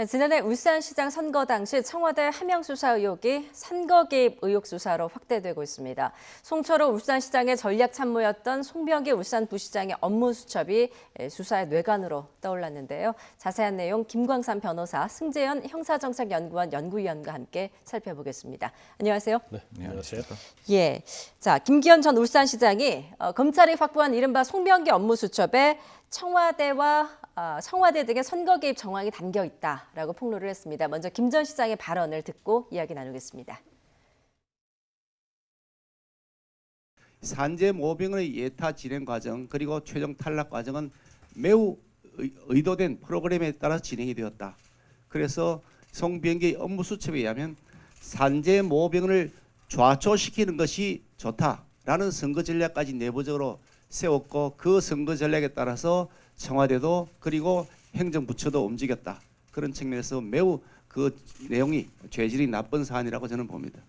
지난해 울산시장 선거 당시 청와대 하명 수사 의혹이 선거 개입 의혹 수사로 확대되고 있습니다. 송철호 울산시장의 전략 참모였던 송병기 울산부시장의 업무 수첩이 수사의 뇌관으로 떠올랐는데요. 자세한 내용 김광삼 변호사, 승재현 형사정책연구원 연구위원과 함께 살펴보겠습니다. 안녕하세요. 네, 안녕하세요. 예, 자 김기현 전 울산시장이 검찰이 확보한 이른바 송병기 업무 수첩에 청와대 등의 선거 개입 정황이 담겨 있다라고 폭로를 했습니다. 먼저 김 전 시장의 발언을 듣고 이야기 나누겠습니다. 산재 모병의 예타 진행 과정 그리고 최종 탈락 과정은 매우 의도된 프로그램에 따라 진행이 되었다. 그래서 송병기 업무 수첩에 의하면 산재 모병을 좌초시키는 것이 좋다라는 선거 전략까지 내부적으로 세웠고 그 선거 전략에 따라서 청와대도 그리고 행정부처도 움직였다. 그런 측면에서 매우 그 내용이 죄질이 나쁜 사안이라고 저는 봅니다.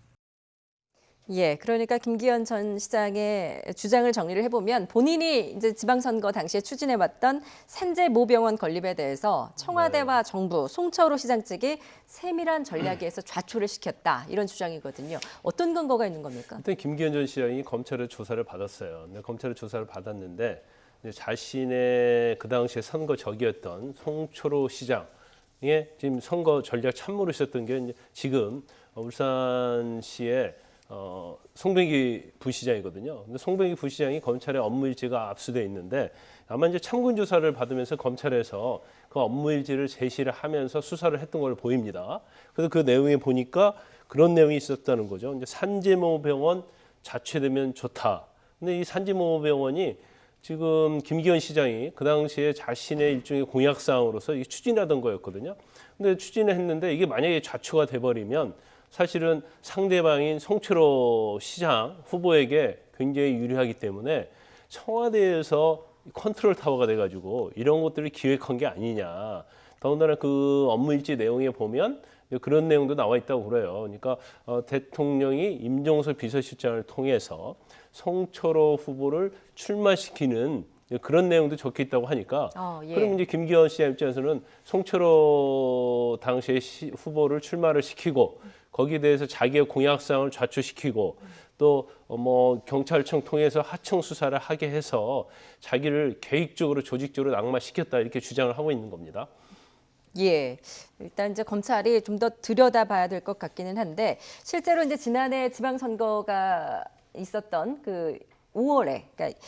예, 그러니까 김기현 전 시장의 주장을 정리를 해보면 본인이 이제 지방선거 당시에 추진해왔던 산재 모병원 건립에 대해서 청와대와 정부, 송철호 시장 측이 세밀한 전략에서 좌초를 시켰다 이런 주장이거든요. 어떤 근거가 있는 겁니까? 일단 김기현 전 시장이 검찰의 조사를 받았어요. 근데 검찰의 조사를 받았는데 자신의 그 당시에 선거 적이었던 송철호 시장의 지금 선거 전략 참모로 있었던 게 지금 울산시의 송병기 부시장이거든요. 근데 송병기 부시장이 검찰의 업무일지가 압수돼 있는데 아마 이제 참군 조사를 받으면서 검찰에서 그 업무일지를 제시를 하면서 수사를 했던 걸로 보입니다. 그래서 그 내용에 보니까 그런 내용이 있었다는 거죠. 이제 산재모병원 자체되면 좋다. 근데 이 산재모병원이 지금 김기현 시장이 그 당시에 자신의 일종의 공약 사항으로서 추진하던 거였거든요. 근데 추진을 했는데 이게 만약에 좌초가 돼버리면 사실은 상대방인 송철호 시장 후보에게 굉장히 유리하기 때문에 청와대에서 컨트롤 타워가 돼가지고 이런 것들을 기획한 게 아니냐. 더군다나 그 업무일지 내용에 보면 그런 내용도 나와 있다고 그래요. 그러니까 대통령이 임종석 비서실장을 통해서 송철호 후보를 출마시키는 그런 내용도 적혀 있다고 하니까 예. 그럼 이제 김기현 시장 입장에서는 송철호 당시의 후보를 출마를 시키고 거기에 대해서 자기의 공약사항을 좌초시키고 또 뭐 경찰청 통해서 하청 수사를 하게 해서 자기를 계획적으로 조직적으로 낙마시켰다 이렇게 주장을 하고 있는 겁니다. 예, 일단 이제 검찰이 좀 더 들여다봐야 될 것 같기는 한데 실제로 이제 지난해 지방선거가 있었던 그 5월에, 그러니까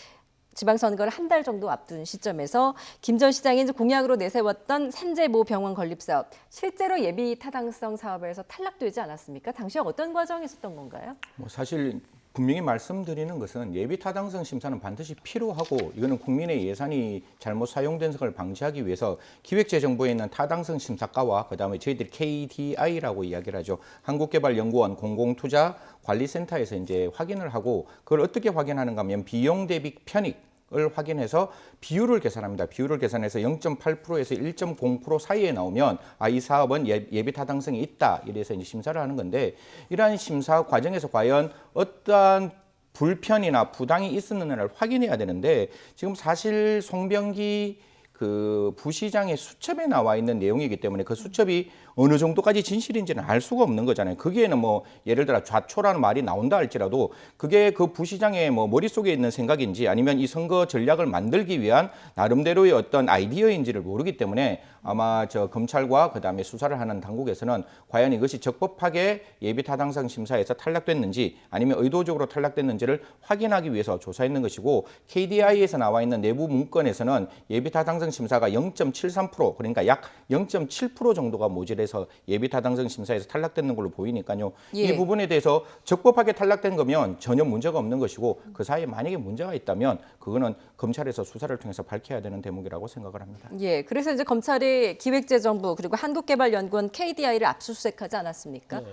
지방선거를 한 달 정도 앞둔 시점에서 김 전 시장이 이제 공약으로 내세웠던 산재모 병원 건립 사업 실제로 예비 타당성 사업에서 탈락되지 않았습니까? 당시에 어떤 과정이 있었던 건가요? 사실 분명히 말씀드리는 것은 예비 타당성 심사는 반드시 필요하고 이거는 국민의 예산이 잘못 사용된 것을 방지하기 위해서 기획재정부에 있는 타당성 심사과와 그다음에 저희들이 KDI라고 이야기를 하죠. 한국개발연구원 공공투자관리센터에서 이제 확인을 하고 그걸 어떻게 확인하는가 하면 비용 대비 편익 을 확인해서 비율을 계산합니다. 비율을 계산해서 0.8%에서 1.0% 사이에 나오면 이 사업은 예비 타당성이 있다. 이래서 이제 심사를 하는 건데 이러한 심사 과정에서 과연 어떠한 불편이나 부당이 있었느냐를 확인해야 되는데 지금 사실 송병기 그 부시장의 수첩에 나와 있는 내용이기 때문에 그 수첩이 어느 정도까지 진실인지는 알 수가 없는 거잖아요. 거기에는 뭐 예를 들어 좌초라는 말이 나온다 할지라도 그게 그 부시장의 뭐 머릿속에 있는 생각인지 아니면 이 선거 전략을 만들기 위한 나름대로의 어떤 아이디어인지를 모르기 때문에 아마 저 검찰과 그다음에 수사를 하는 당국에서는 과연 이것이 적법하게 예비 타당성 심사에서 탈락됐는지 아니면 의도적으로 탈락됐는지를 확인하기 위해서 조사했는 것이고 KDI에서 나와 있는 내부 문건에서는 예비 타당성 심사가 0.73% 그러니까 약 0.7% 정도가 모자라서 예비 타당성 심사에서 탈락되는 걸로 보이니까요. 예. 이 부분에 대해서 적법하게 탈락된 거면 전혀 문제가 없는 것이고 그 사이에 만약에 문제가 있다면 그거는 검찰에서 수사를 통해서 밝혀야 되는 대목이라고 생각을 합니다. 예, 그래서 이제 검찰이 기획재정부 그리고 한국개발연구원 KDI를 압수수색하지 않았습니까? 네.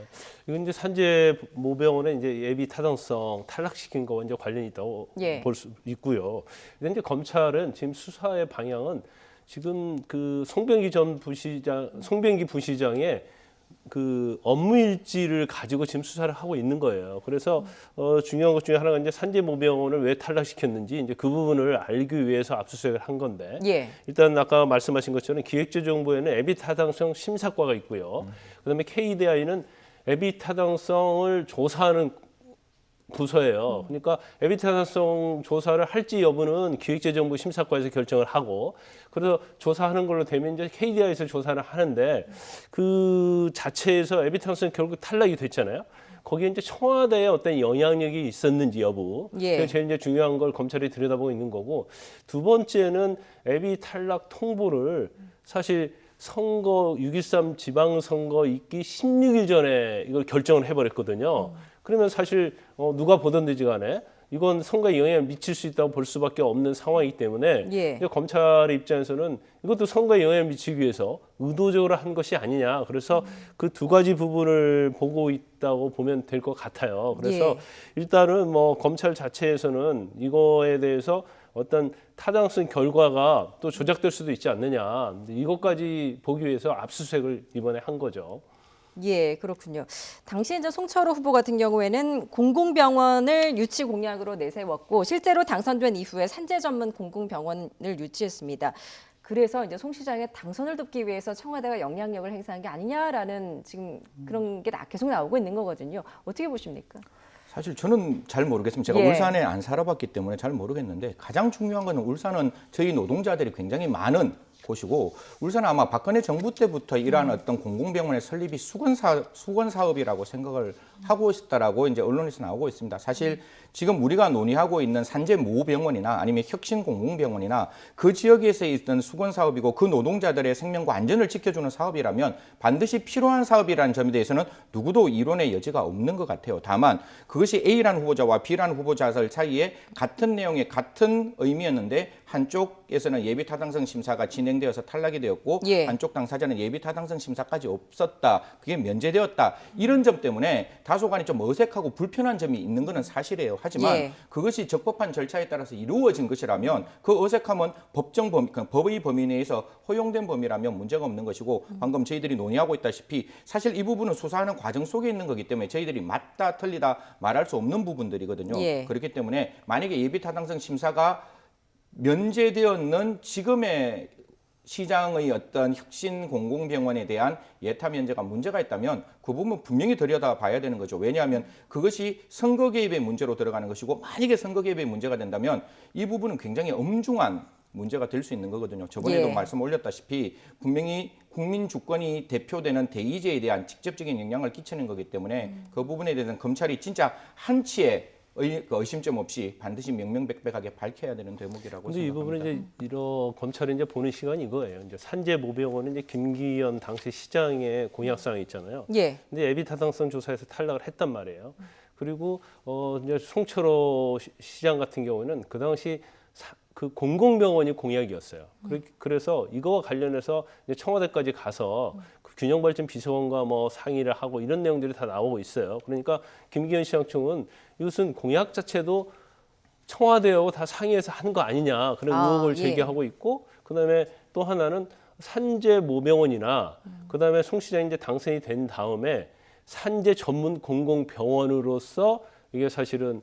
이건 이제 산재 모병원의 이제 예비 타당성 탈락시킨 거와 이제 관련이 있다고 볼 수 있고요. 근데 이제 검찰은 지금 수사의 방향은 지금 그 송병기 부시장의 그 업무 일지를 가지고 지금 수사를 하고 있는 거예요. 그래서 중요한 것 중에 하나가 이제 산재모병원을 왜 탈락시켰는지 이제 그 부분을 알기 위해서 압수수색을 한 건데 예. 일단 아까 말씀하신 것처럼 기획재정부에는 앱이 타당성 심사과가 있고요. 그다음에 KDI는 앱이 타당성을 조사하는 부서예요. 그러니까 앱이 타당성 조사를 할지 여부는 기획재정부 심사과에서 결정을 하고 그래서 조사하는 걸로 되면 이제 KDI에서 조사를 하는데 그 자체에서 앱이 타당성 결국 탈락이 됐잖아요. 거기에 이제 청와대의 어떤 영향력이 있었는지 여부. 예. 그게 제일 이제 중요한 걸 검찰이 들여다보고 있는 거고 두 번째는 앱이 탈락 통보를 사실 선거 6.13 지방선거 있기 16일 전에 이걸 결정을 해버렸거든요. 그러면 사실 누가 보던지 간에 이건 선거에 영향을 미칠 수 있다고 볼 수밖에 없는 상황이기 때문에 예. 검찰의 입장에서는 이것도 선거에 영향을 미치기 위해서 의도적으로 한 것이 아니냐. 그래서 그 두 가지 부분을 보고 있다고 보면 될 것 같아요. 그래서 예. 일단은 뭐 검찰 자체에서는 이거에 대해서 어떤 타당성 결과가 또 조작될 수도 있지 않느냐. 이것까지 보기 위해서 압수수색을 이번에 한 거죠. 예, 그렇군요. 당시 이제 송철호 후보 같은 경우에는 공공병원을 유치 공약으로 내세웠고 실제로 당선된 이후에 산재 전문 공공병원을 유치했습니다. 그래서 이제 송 시장의 당선을 돕기 위해서 청와대가 영향력을 행사한 게 아니냐라는 지금 그런 게 계속 나오고 있는 거거든요. 어떻게 보십니까? 사실 저는 잘 모르겠습니다. 제가 예. 울산에 안 살아봤기 때문에 잘 모르겠는데 가장 중요한 거는 울산은 저희 노동자들이 굉장히 많은 곳이고 울산은 아마 박근혜 정부 때부터 이러한 어떤 공공병원의 설립이 수건 사업이라고 생각을 하고 있다라고 이제 언론에서 나오고 있습니다. 사실 지금 우리가 논의하고 있는 산재모병원이나 아니면 혁신공공병원이나 그 지역에서 있던 수건 사업이고 그 노동자들의 생명과 안전을 지켜주는 사업이라면 반드시 필요한 사업이라는 점에 대해서는 누구도 이론의 여지가 없는 것 같아요. 다만 그것이 A라는 후보자와 B라는 후보자들 사이에 같은 내용의 같은 의미였는데 한쪽에서는 예비 타당성 심사가 진행되어서 탈락이 되었고 예. 한쪽 당사자는 예비 타당성 심사까지 없었다. 그게 면제되었다. 이런 점 때문에 다소간이 좀 어색하고 불편한 점이 있는 것은 사실이에요. 하지만 예. 그것이 적법한 절차에 따라서 이루어진 것이라면 그 어색함은 법정 범위, 법의 범위 내에서 허용된 범위라면 문제가 없는 것이고 방금 저희들이 논의하고 있다시피 사실 이 부분은 수사하는 과정 속에 있는 거기 때문에 저희들이 맞다 틀리다 말할 수 없는 부분들이거든요. 예. 그렇기 때문에 만약에 예비 타당성 심사가 면제되었는 지금의 시장의 어떤 혁신 공공병원에 대한 예타 면제가 문제가 있다면 그 부분 분명히 들여다봐야 되는 거죠. 왜냐하면 그것이 선거 개입의 문제로 들어가는 것이고 만약에 선거 개입의 문제가 된다면 이 부분은 굉장히 엄중한 문제가 될 수 있는 거거든요. 저번에도 예. 말씀 올렸다시피 분명히 국민 주권이 대표되는 대의제에 대한 직접적인 영향을 끼치는 거기 때문에 그 부분에 대해서는 검찰이 진짜 한치의 의심점 없이 반드시 명명백백하게 밝혀야 되는 대목이라고 근데 이 생각합니다. 부분은 이제 이런 검찰이 이제 보는 시간이 이거예요. 이제 산재모병원은 이제 김기현 당시 시장의 공약사항이 있잖아요. 예. 근데 예비 타당성 조사에서 탈락을 했단 말이에요. 그리고 이제 송철호 시장 같은 경우는 그 당시 그 공공병원이 공약이었어요. 그래서 이거와 관련해서 이제 청와대까지 가서 그 균형발전 비서관과 뭐 상의를 하고 이런 내용들이 다 나오고 있어요. 그러니까 김기현 시장총은 이것은 공약 자체도 청와대하고 다 상의해서 한 거 아니냐 그런 의혹을 예. 제기하고 있고 그다음에 또 하나는 산재모병원이나 그다음에 송 시장이 이제 당선이 된 다음에 산재 전문 공공병원으로서 이게 사실은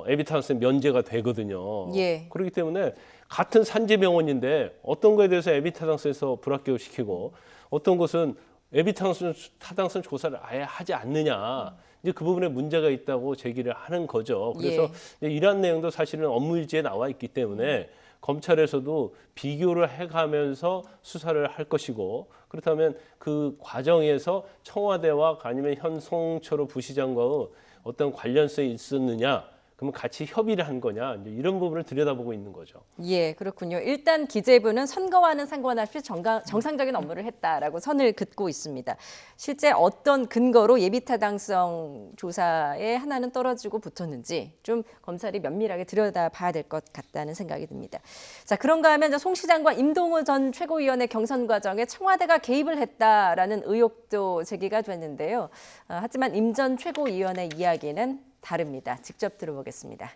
에비타스 면제가 되거든요. 예. 그렇기 때문에 같은 산재병원인데 어떤 거에 대해서 에비타당성에서 불합격시키고 어떤 것은 에비타당성 조사를 아예 하지 않느냐. 이제 그 부분에 문제가 있다고 제기를 하는 거죠. 그래서 이러한 내용도 사실은 업무일지에 나와 있기 때문에 검찰에서도 비교를 해가면서 수사를 할 것이고 그렇다면 그 과정에서 청와대와 아니면 현 송철호 부시장과의 어떤 관련성이 있었느냐 그러면 같이 협의를 한 거냐 이제 이런 부분을 들여다보고 있는 거죠. 예, 그렇군요. 일단 기재부는 선거와는 상관없이 정상적인 업무를 했다라고 선을 긋고 있습니다. 실제 어떤 근거로 예비타당성 조사에 하나는 떨어지고 붙었는지 좀 검찰이 면밀하게 들여다봐야 될 것 같다는 생각이 듭니다. 자, 그런가 하면 송 시장과 임동우 전 최고위원의 경선 과정에 청와대가 개입을 했다라는 의혹도 제기가 됐는데요. 하지만 임 전 최고위원의 이야기는 다릅니다. 직접 들어보겠습니다.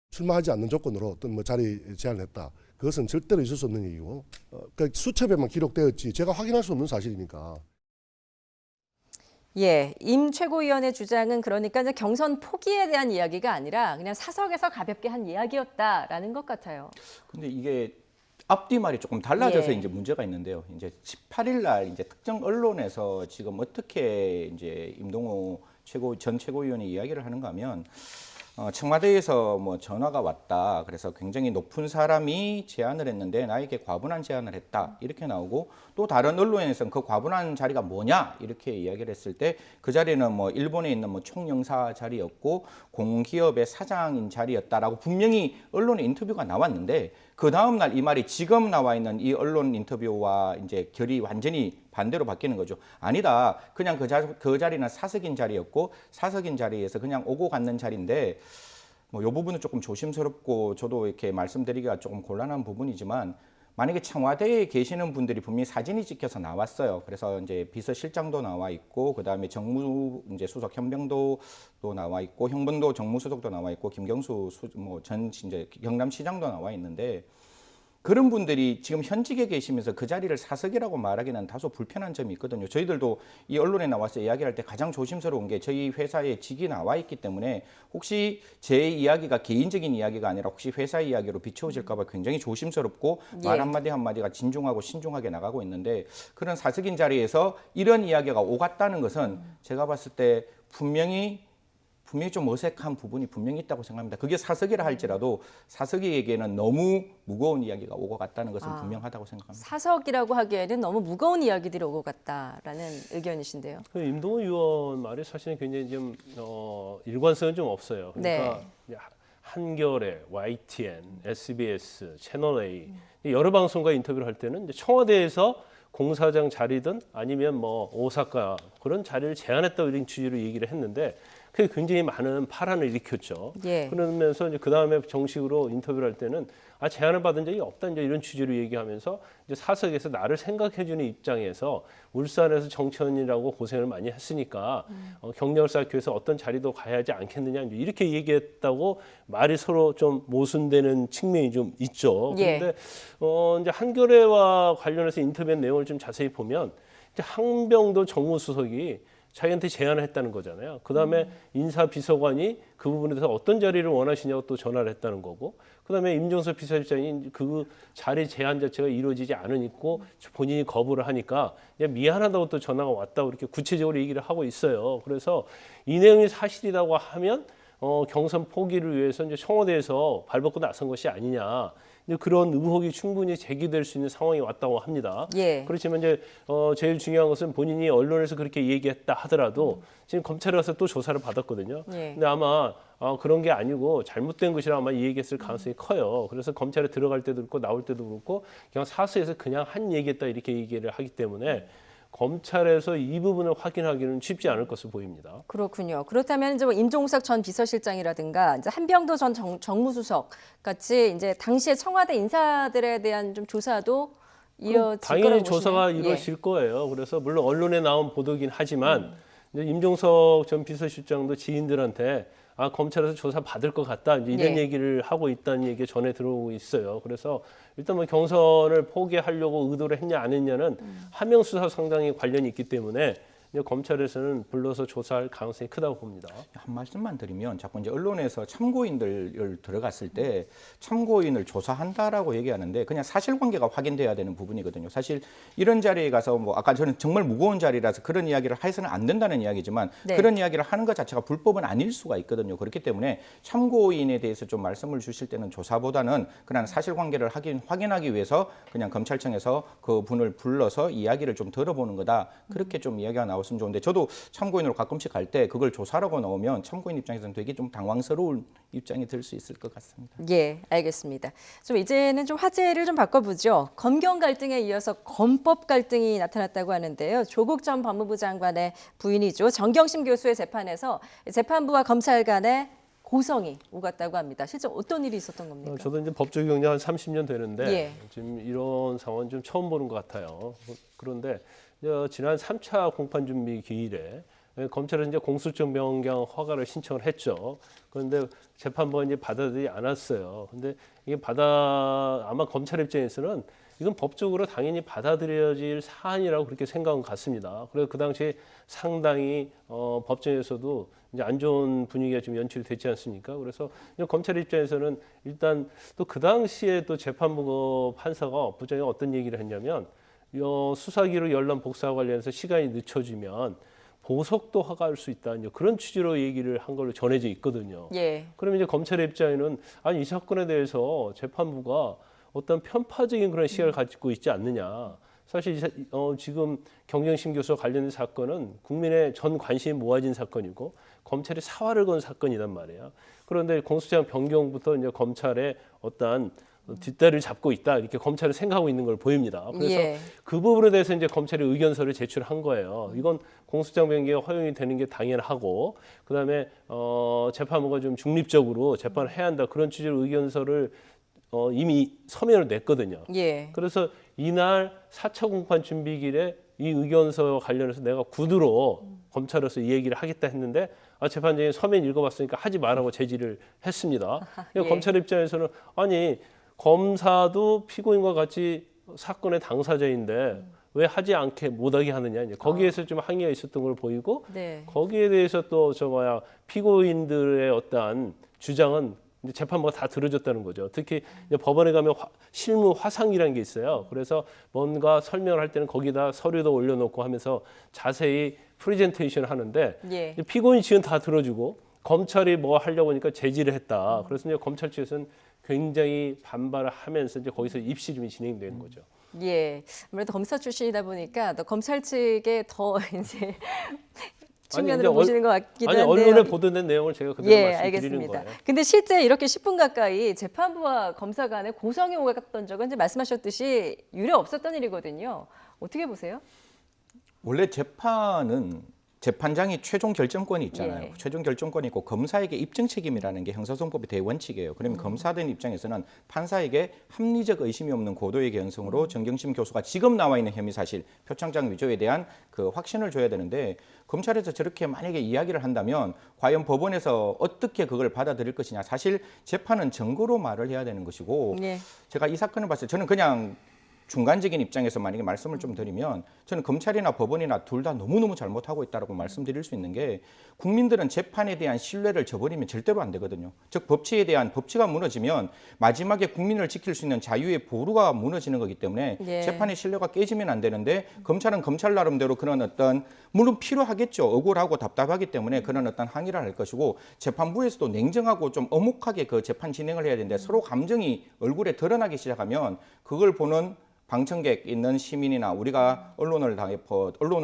출마하지 않는 조건으로 어떤 뭐 자리 제안을 했다. 그것은 절대로 있을 수 없는 얘기고 그러니까 수첩에만 기록되었지 제가 확인할 수 없는 사실이니까. 예, 임 최고위원의 주장은 그러니까 이제 경선 포기에 대한 이야기가 아니라 그냥 사석에서 가볍게 한 이야기였다라는 것 같아요. 근데 이게 앞뒤 말이 조금 달라져서 예. 이제 문제가 있는데요. 이제 18일 날 이제 특정 언론에서 지금 어떻게 이제 임동호 전 최고위원이 이야기를 하는가 하면 청와대에서 뭐 전화가 왔다. 그래서 굉장히 높은 사람이 제안을 했는데 나에게 과분한 제안을 했다. 이렇게 나오고 또 다른 언론에서는 그 과분한 자리가 뭐냐 이렇게 이야기를 했을 때 그 자리는 뭐 일본에 있는 뭐 총영사 자리였고 공기업의 사장인 자리였다라고 분명히 언론의 인터뷰가 나왔는데 그 다음 날 이 말이 지금 나와 있는 이 언론 인터뷰와 이제 결이 완전히 반대로 바뀌는 거죠. 아니다. 그냥 그 자리는 사석인 자리였고 사석인 자리에서 그냥 오고 갔는 자리인데 뭐 이 부분은 조금 조심스럽고 저도 이렇게 말씀드리기가 조금 곤란한 부분이지만 만약에 청와대에 계시는 분들이 분명히 사진이 찍혀서 나왔어요. 그래서 이제 비서실장도 나와 있고 그다음에 정무 이제 수석 현병도도 나와 있고 형번도 정무수석도 나와 있고 김경수 전 이제 경남시장도 나와 있는데 그런 분들이 지금 현직에 계시면서 그 자리를 사석이라고 말하기는 다소 불편한 점이 있거든요. 저희들도 이 언론에 나와서 이야기할 때 가장 조심스러운 게 저희 회사에 직이 나와 있기 때문에 혹시 제 이야기가 개인적인 이야기가 아니라 혹시 회사 이야기로 비춰질까 봐 굉장히 조심스럽고 예. 말 한마디 한마디가 진중하고 신중하게 나가고 있는데 그런 사석인 자리에서 이런 이야기가 오갔다는 것은 제가 봤을 때 분명히 좀 어색한 부분이 분명히 있다고 생각합니다. 그게 사석이라 할지라도 사석이에게는 너무 무거운 이야기가 오고 갔다는 것은 분명하다고 생각합니다. 사석이라고 하기에는 너무 무거운 이야기들이 오고 갔다라는 의견이신데요. 그 임동호 의원 말이 사실은 굉장히 좀 일관성은 좀 없어요. 그러니까 한겨레, YTN, SBS, 채널 A 여러 방송과 인터뷰를 할 때는 이제 청와대에서 공사장 자리든 아니면 뭐 오사카 그런 자리를 제안했다 이런 취지로 얘기를 했는데 그게 굉장히 많은 파란을 일으켰죠. 예. 그러면서 이제 그 다음에 정식으로 인터뷰를 할 때는 제안을 받은 적이 없다 이제 이런 취지로 얘기하면서 이제 사석에서 나를 생각해주는 입장에서 울산에서 정치원이라고 고생을 많이 했으니까 경력을 쌓기 위해서 어떤 자리도 가야 하지 않겠느냐 이제 이렇게 얘기했다고 말이 서로 좀 모순되는 측면이 좀 있죠. 예. 그런데 이제 한겨레와 관련해서 인터뷰 내용을 좀 자세히 보면 이제 한병도 정무수석이 자기한테 제안을 했다는 거잖아요. 그다음에 인사비서관이 그 부분에 대해서 어떤 자리를 원하시냐고 또 전화를 했다는 거고 그다음에 임종석 비서실장이 그 자리 제안 자체가 이루어지지 않으니까 본인이 거부를 하니까 그냥 미안하다고 또 전화가 왔다고 이렇게 구체적으로 얘기를 하고 있어요. 그래서 이 내용이 사실이라고 하면 경선 포기를 위해서 이제 청와대에서 발벗고 나선 것이 아니냐. 그런 의혹이 충분히 제기될 수 있는 상황이 왔다고 합니다. 예. 그렇지만 이제 제일 중요한 것은 본인이 언론에서 그렇게 얘기했다 하더라도 지금 검찰에 가서 또 조사를 받았거든요. 예. 근데 아마 그런 게 아니고 잘못된 것이라 아마 이 얘기했을 가능성이 커요. 그래서 검찰에 들어갈 때도 그렇고 나올 때도 그렇고 그냥 사수에서 그냥 한 얘기했다 이렇게 얘기를 하기 때문에 검찰에서 이 부분을 확인하기는 쉽지 않을 것으로 보입니다. 그렇군요. 그렇다면 이제 뭐 임종석 전 비서실장이라든가 이제 한병도 전 정무수석 같이 이제 당시에 청와대 인사들에 대한 좀 조사도 이어질 당연히 거라고 조사가 보시나요? 이루어질 거예요. 그래서 물론 언론에 나온 보도긴 하지만 이제 임종석 전 비서실장도 지인들한테 검찰에서 조사 받을 것 같다 이제 이런 예. 얘기를 하고 있다는 얘기 전해 들어오고 있어요. 그래서 일단 뭐 경선을 포기하려고 의도를 했냐 안 했냐는 하명 수사 상당히 관련이 있기 때문에 이제 검찰에서는 불러서 조사할 가능성이 크다고 봅니다. 한 말씀만 드리면 자꾸 이제 언론에서 참고인들 들어갔을 때 참고인을 조사한다라고 얘기하는데 그냥 사실관계가 확인돼야 되는 부분이거든요. 사실 이런 자리에 가서 뭐 아까 저는 정말 무거운 자리라서 그런 이야기를 해서는 안 된다는 이야기지만 네. 그런 이야기를 하는 것 자체가 불법은 아닐 수가 있거든요. 그렇기 때문에 참고인에 대해서 좀 말씀을 주실 때는 조사보다는 그냥 사실관계를 확인하기 위해서 그냥 검찰청에서 그 분을 불러서 이야기를 좀 들어보는 거다. 그렇게 좀 이야기가 나왔으면 좋은데 저도 참고인으로 가끔씩 갈 때 그걸 조사라고 나오면 참고인 입장에서는 되게 좀 당황스러운 입장이 들 수 있을 것 같습니다. 예, 알겠습니다. 좀 이제는 좀 화제를 좀 바꿔보죠. 검경 갈등에 이어서 검법 갈등이 나타났다고 하는데요. 조국 전 법무부 장관의 부인이죠. 정경심 교수의 재판에서 재판부와 검찰 간의 고성이 오갔다고 합니다. 실제 어떤 일이 있었던 겁니까? 저도 이제 법조 경력 한 30년 되는데 예. 지금 이런 상황은 좀 처음 보는 것 같아요. 그런데 지난 3차 공판 준비 기일에 검찰은 이제 공소장 변경 허가를 신청을 했죠. 그런데 재판부가 이제 받아들이지 않았어요. 근데 이게 아마 검찰 입장에서는 이건 법적으로 당연히 받아들여질 사안이라고 그렇게 생각은 같습니다. 그래서 그 당시에 상당히 법정에서도 이제 안 좋은 분위기가 좀 연출이 됐지 않습니까? 그래서 검찰 입장에서는 일단 또 그 당시에 또 재판부 판사가 부장이 어떤 얘기를 했냐면 수사기로 열람 복사와 관련해서 시간이 늦춰지면 보석도 허가할 수 있다. 이제 그런 취지로 얘기를 한 걸로 전해져 있거든요. 예. 그러면 이제 검찰의 입장에는 아니 이 사건에 대해서 재판부가 어떤 편파적인 그런 시각을 가지고 있지 않느냐. 사실 지금 경경심 교수와 관련된 사건은 국민의 전 관심이 모아진 사건이고 검찰이 사활을 건 사건이란 말이에요. 그런데 공소장 변경부터 이제 검찰의 어떠한 뒷다리를 잡고 있다 이렇게 검찰은 생각하고 있는 걸 보입니다. 그래서 예. 그 부분에 대해서 이제 검찰이 의견서를 제출한 거예요. 이건 공소장 변경이 허용이 되는 게 당연하고 그다음에 재판부가 좀 중립적으로 재판을 해야 한다 그런 취지로 의견서를 이미 서면을 냈거든요. 예. 그래서 이날 4차 공판 준비길에 이 의견서와 관련해서 내가 구두로 검찰로서 이 얘기를 하겠다 했는데 재판장이 서면 읽어봤으니까 하지 말라고 제지를 했습니다. 예. 검찰 입장에서는 아니 검사도 피고인과 같이 사건의 당사자인데 왜 하지 않게 못하게 하느냐 이제 거기에서 좀 항의가 있었던 걸 보이고 네. 거기에 대해서 또 피고인들의 어떠한 주장은 이제 재판부가 다 들어줬다는 거죠. 특히 이제 법원에 가면 실무 화상이라는 게 있어요. 그래서 뭔가 설명을 할 때는 거기다 서류도 올려놓고 하면서 자세히 프레젠테이션을 하는데 예. 피고인 측은 다 들어주고 검찰이 뭐 하려고 하니까 제지를 했다. 그래서 이제 검찰 측에서는 굉장히 반발을 하면서 이제 거기서 입씨름이 진행되는 거죠. 예. 아무래도 검사 출신이다 보니까 더 검찰 측에 더 이제 측면으로 보시는 것 같기도 아니 한데요. 언론에 보도된 내용을 제가 그대로 예, 말씀드리는 알겠습니다. 거예요. 근데 실제 이렇게 10분 가까이 재판부와 검사 간에 고성이 오갔던 적은 이제 말씀하셨듯이 유례 없었던 일이거든요. 어떻게 보세요? 원래 재판은 재판장이 최종 결정권이 있잖아요. 예. 최종 결정권이 있고 검사에게 입증 책임이라는 게 형사소송법의 대원칙이에요. 그러면 검사된 입장에서는 판사에게 합리적 의심이 없는 고도의 개연성으로 정경심 교수가 지금 나와 있는 혐의 사실, 표창장 위조에 대한 그 확신을 줘야 되는데 검찰에서 저렇게 만약에 이야기를 한다면 과연 법원에서 어떻게 그걸 받아들일 것이냐. 사실 재판은 증거로 말을 해야 되는 것이고 예. 제가 이 사건을 봤을 때 저는 그냥 중간적인 입장에서 만약에 말씀을 좀 드리면 저는 검찰이나 법원이나 둘 다 너무너무 잘못하고 있다고 말씀드릴 수 있는 게 국민들은 재판에 대한 신뢰를 저버리면 절대로 안 되거든요. 즉 법치에 대한 법치가 무너지면 마지막에 국민을 지킬 수 있는 자유의 보루가 무너지는 거기 때문에 예. 재판의 신뢰가 깨지면 안 되는데 검찰은 검찰 나름대로 그런 어떤 물론 필요하겠죠. 억울하고 답답하기 때문에 그런 어떤 항의를 할 것이고 재판부에서도 냉정하고 좀 엄혹하게 그 재판 진행을 해야 되는데 서로 감정이 얼굴에 드러나기 시작하면 그걸 보는 방청객 있는 시민이나 우리가 언론을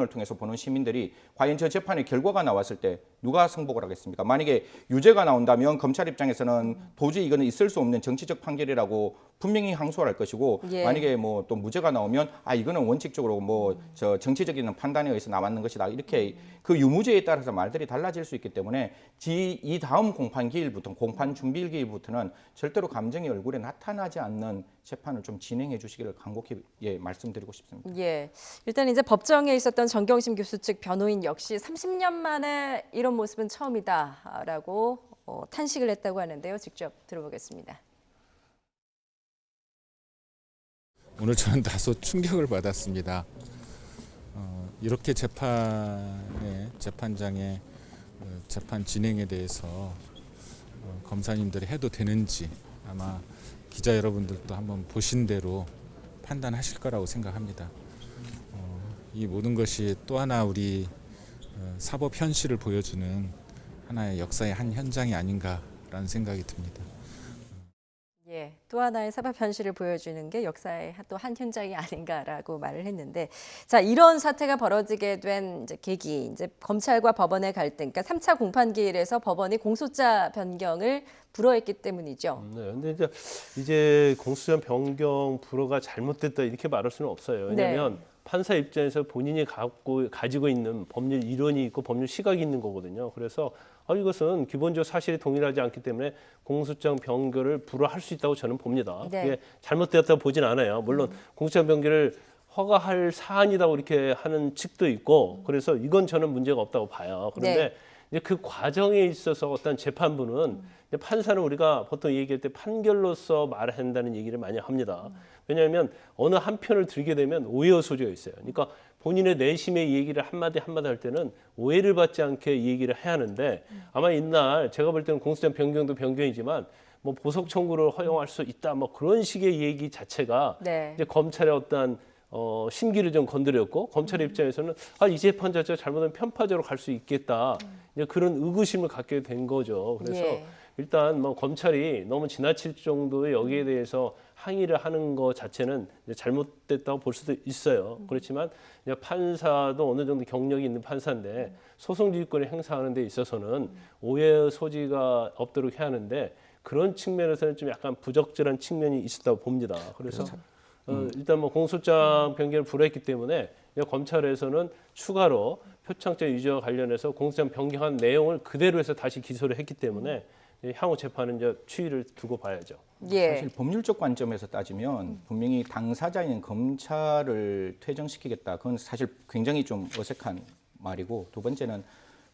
통해서 보는 시민들이 과연 저 재판의 결과가 나왔을 때 누가 승복을 하겠습니까? 만약에 유죄가 나온다면 검찰 입장에서는 도저히 이거는 있을 수 없는 정치적 판결이라고 분명히 항소를 할 것이고 예. 만약에 뭐 또 무죄가 나오면 이거는 원칙적으로 뭐 저 정치적인 판단에 의해서 나왔는 것이다. 이렇게 그 유무죄에 따라서 말들이 달라질 수 있기 때문에 이 다음 공판 기일부터 공판 준비 기일부터는 절대로 감정이 얼굴에 나타나지 않는 재판을 좀 진행해 주시기를 간곡히 말씀드리고 싶습니다. 예. 일단 이제 법정에 있었던 정경심 교수 측 변호인 역시 30년 만에 이런 모습은 처음이다라고 탄식을 했다고 하는데요. 직접 들어보겠습니다. 오늘 저는 다소 충격을 받았습니다. 이렇게 재판장의 재판 진행에 대해서 검사님들이 해도 되는지 아마 기자 여러분들도 한번 보신 대로 판단하실 거라고 생각합니다. 이 모든 것이 또 하나 우리 사법 현실을 보여주는 하나의 역사의 한 현장이 아닌가라는 생각이 듭니다. 예, 또 하나의 사법 현실을 보여주는 게 역사의 또 한 현장이 아닌가라고 말을 했는데, 자 이런 사태가 벌어지게 된 이제 계기, 이제 검찰과 법원의 갈등, 그러니까 3차 공판기일에서 법원이 공소자 변경을 불허했기 때문이죠. 네, 근데 이제 공소장 변경 불허가 잘못됐다 이렇게 말할 수는 없어요. 왜냐하면 판사 입장에서 본인이 가지고 있는 법률 이론이 있고 법률 시각이 있는 거거든요. 그래서 이것은 기본적 사실이 동일하지 않기 때문에 공소장 변경을 불허할 수 있다고 저는 봅니다. 네. 그게 잘못되었다고 보진 않아요. 물론 공소장 변경을 허가할 사안이라고 이렇게 하는 측도 있고 그래서 이건 저는 문제가 없다고 봐요. 그런데 네. 이제 그 과정에 있어서 어떤 재판부는 이제 판사는 우리가 보통 얘기할 때 판결로서 말해야 한다는 얘기를 많이 합니다. 왜냐하면 어느 한 편을 들게 되면 오해의 소지가 있어요. 그러니까 본인의 내심의 얘기를 한마디 한마디 할 때는 오해를 받지 않게 이 얘기를 해야 하는데 아마 이날 제가 볼 때는 공소장 변경도 변경이지만 뭐 보석 청구를 허용할 수 있다 뭐 그런 식의 얘기 자체가 네. 이제 검찰의 어떤 심기를 좀 건드렸고 검찰의 입장에서는 이 재판 자체가 잘못하면 편파적으로 갈 수 있겠다 이제 그런 의구심을 갖게 된 거죠. 그래서 예. 일단 뭐 검찰이 너무 지나칠 정도의 여기에 대해서 항의를 하는 것 자체는 이제 잘못됐다고 볼 수도 있어요. 그렇지만 이제 판사도 어느 정도 경력이 있는 판사인데 소송지휘권을 행사하는 데 있어서는 오해의 소지가 없도록 해야 하는데 그런 측면에서는 좀 약간 부적절한 측면이 있었다고 봅니다. 그래서 일단 뭐 공소장 변경을 불허했기 때문에 이제 검찰에서는 추가로 표창장 유지와 관련해서 공소장 변경한 내용을 그대로 해서 다시 기소를 했기 때문에 향후 재판은 이제 추이를 두고 봐야죠. 예. 사실 법률적 관점에서 따지면 분명히 당사자인 검찰을 퇴정시키겠다. 그건 사실 굉장히 좀 어색한 말이고 두 번째는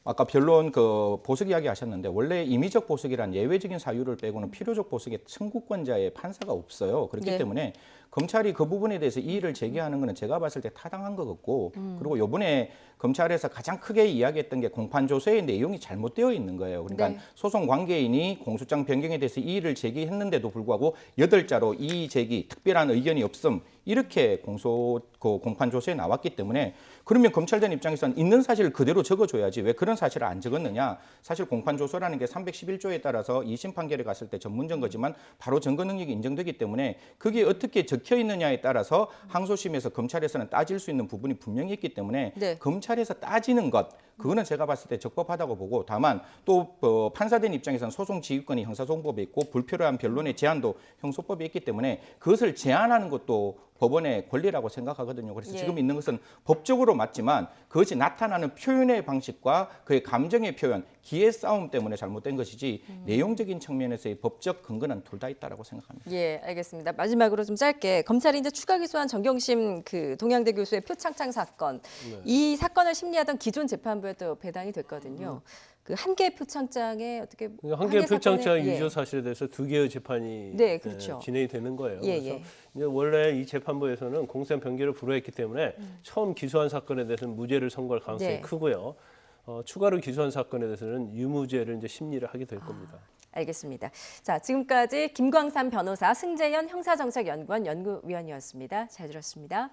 아까 변론 그 보석 이야기 하셨는데 원래 임의적 보석이란 예외적인 사유를 빼고는 필요적 보석의 청구권자의 판사가 없어요. 그렇기 네. 때문에 검찰이 그 부분에 대해서 이의를 제기하는 것은 제가 봤을 때 타당한 것 같고 그리고 이번에 검찰에서 가장 크게 이야기했던 게 공판 조서의 내용이 잘못되어 있는 거예요. 그러니까 네. 소송 관계인이 공소장 변경에 대해서 이의를 제기했는데도 불구하고 8자로 이의 제기, 특별한 의견이 없음 이렇게 공판 조서에 나왔기 때문에 그러면 검찰단 입장에서는 있는 사실을 그대로 적어줘야지 왜 그런 사실을 안 적었느냐. 사실 공판 조서라는 게 311조에 따라서 2심 판결에 갔을 때 전문 증거지만 바로 증거 능력이 인정되기 때문에 그게 어떻게 적혀 있느냐에 따라서 항소심에서 검찰에서는 따질 수 있는 부분이 분명히 있기 때문에 네. 검찰에서 따지는 것 그거는 제가 봤을 때 적법하다고 보고 다만 또 판사된 입장에서는 소송 지휘권이 형사소송법에 있고 불필요한 변론의 제한도 형소법에 있기 때문에 그것을 제한하는 것도 법원의 권리라고 생각하거든요. 그래서 예. 지금 있는 것은 법적으로 맞지만 그것이 나타나는 표현의 방식과 그의 감정의 표현, 기회 싸움 때문에 잘못된 것이지 내용적인 측면에서의 법적 근거는 둘 다 있다라고 생각합니다. 예, 알겠습니다. 마지막으로 좀 짧게 검찰이 이제 추가 기소한 정경심 그 동양대 교수의 표창장 사건, 이 사건을 심리하던 기존 재판부에도 배당이 됐거든요. 그 한 개의 표창장에 어떻게 한 개의 표창장 사건에- 유죄 사실에 대해서 2개의 재판이 네, 그렇죠. 진행이 되는 거예요. 예, 그래서 예. 이제 원래 이 재판부에서는 공소장 변경을 불허했기 때문에 처음 기소한 사건에 대해서는 무죄를 선고할 가능성이 네. 크고요. 추가로 기소한 사건에 대해서는 유무죄를 이제 심리를 하게 될 겁니다. 알겠습니다. 자, 지금까지 김광삼 변호사, 승재현 형사정책연구원 연구위원이었습니다. 잘 들었습니다.